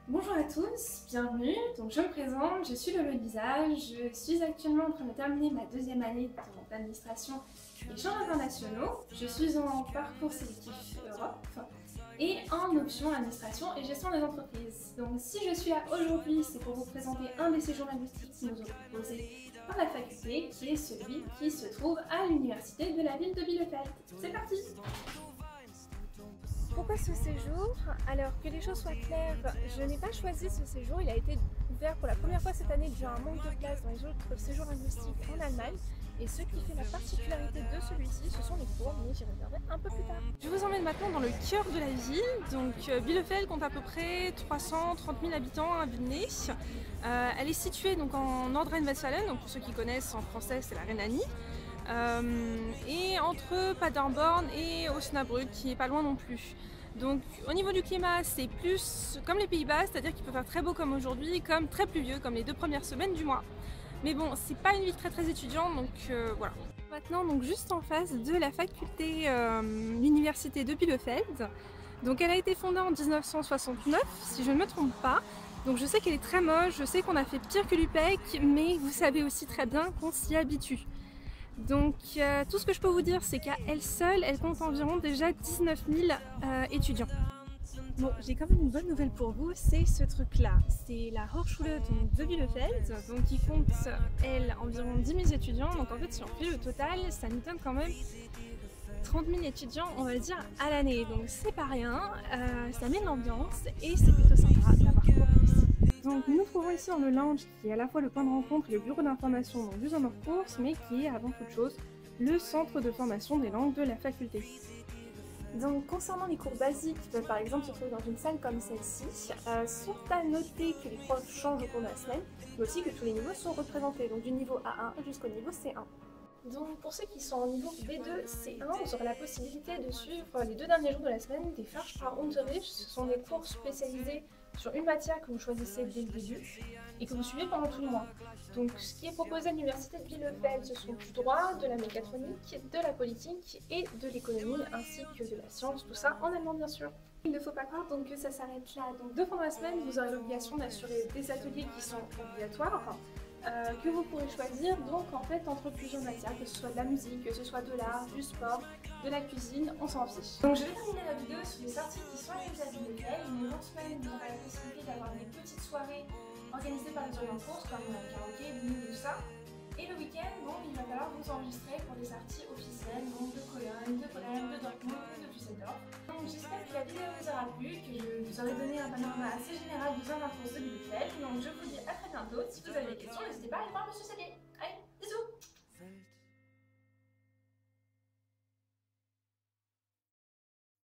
Bonjour à tous, bienvenue. Donc je me présente, je suis Lolo Lisa, je suis actuellement en train de terminer ma deuxième année d'administration et échanges internationaux. Je suis en parcours sélectif Europe et en option administration et gestion des entreprises. Donc si je suis là aujourd'hui, c'est pour vous présenter un des séjours linguistiques qui nous ont proposé par la faculté, qui est celui qui se trouve à l'université de la ville de Bielefeld. C'est parti! Pourquoi ce séjour? Alors que les choses soient claires, je n'ai pas choisi ce séjour, il a été ouvert pour la première fois cette année dû à un manque de place dans les autres séjours linguistiques en Allemagne. Et ce qui fait la particularité de celui-ci, ce sont les cours, mais j'y reviendrai un peu plus tard. Je vous emmène maintenant dans le cœur de la ville. Donc Bielefeld compte à peu près 330 000 habitants à Villeneuve. Elle est située donc en Nordrhein-Westfalen, donc pour ceux qui connaissent en français c'est la Rhénanie. Et entre Paderborn et Osnabrück qui est pas loin non plus. Donc au niveau du climat c'est plus comme les Pays-Bas, c'est-à-dire qu'il peut faire très beau comme aujourd'hui, comme très pluvieux comme les 2 premières semaines du mois. Mais bon, c'est pas une ville très étudiante, donc voilà. Maintenant donc juste en face de la faculté l'université de Bielefeld. Donc elle a été fondée en 1969 si je ne me trompe pas. Donc je sais qu'elle est très moche, je sais qu'on a fait pire que l'UPEC, mais vous savez aussi très bien qu'on s'y habitue. Donc tout ce que je peux vous dire c'est qu'à elle seule, elle compte environ déjà 19 000 étudiants. Bon, j'ai quand même une bonne nouvelle pour vous, c'est ce truc là, c'est la Hochschule de Bielefeld, donc qui compte elle environ 10 000 étudiants, donc en fait si on fait le total, ça nous donne quand même 30 000 étudiants on va le dire à l'année, donc c'est pas rien, ça met de l'ambiance et c'est plutôt sympa d'avoir cours ici. Donc nous nous trouvons ici dans le lounge qui est à la fois le point de rencontre et le bureau d'information donc du Summer Course, mais qui est avant toute chose le centre de formation des langues de la faculté. Donc concernant les cours basiques qui peuvent par exemple se trouver dans une salle comme celle-ci, sont à noter que les profs changent au cours de la semaine, mais aussi que tous les niveaux sont représentés, donc du niveau A1 jusqu'au niveau C1. Donc pour ceux qui sont en niveau B2, C1, vous aurez la possibilité de suivre les 2 derniers jours de la semaine des Fachsprachunterricht. Ce sont des cours spécialisés sur une matière que vous choisissez dès le début et que vous suivez pendant tout le mois. Donc ce qui est proposé à l'université de Bielefeld, ce sont du droit, de la mécatronique, de la politique et de l'économie ainsi que de la science, tout ça en allemand bien sûr. Il ne faut pas croire donc que ça s'arrête là. Donc 2 fois dans la semaine, vous aurez l'obligation d'assurer des ateliers qui sont obligatoires. Que vous pourrez choisir donc en fait entre plusieurs matières, que ce soit de la musique, que ce soit de l'art, du sport, de la cuisine, on s'en fiche. Donc je vais terminer la vidéo sur les sorties qui sont réalisées à Bielefeld. Une autre semaine, vous aurez la possibilité d'avoir des petites soirées organisées par les orientaux, comme le karaoké, le tout ça. Et le week-end, donc il va falloir vous enregistrer pour des sorties officielles, donc de Cologne, de Brême, de Dortmund ou de Düsseldorf. Donc j'espère que la vidéo vous aura plu, que je vous aurai donné un panorama assez général des infos de Bielefeld. Donc je vous dis à très bientôt. Si vous avez des questions, n'hésitez pas à aller voir Monsieur Salier.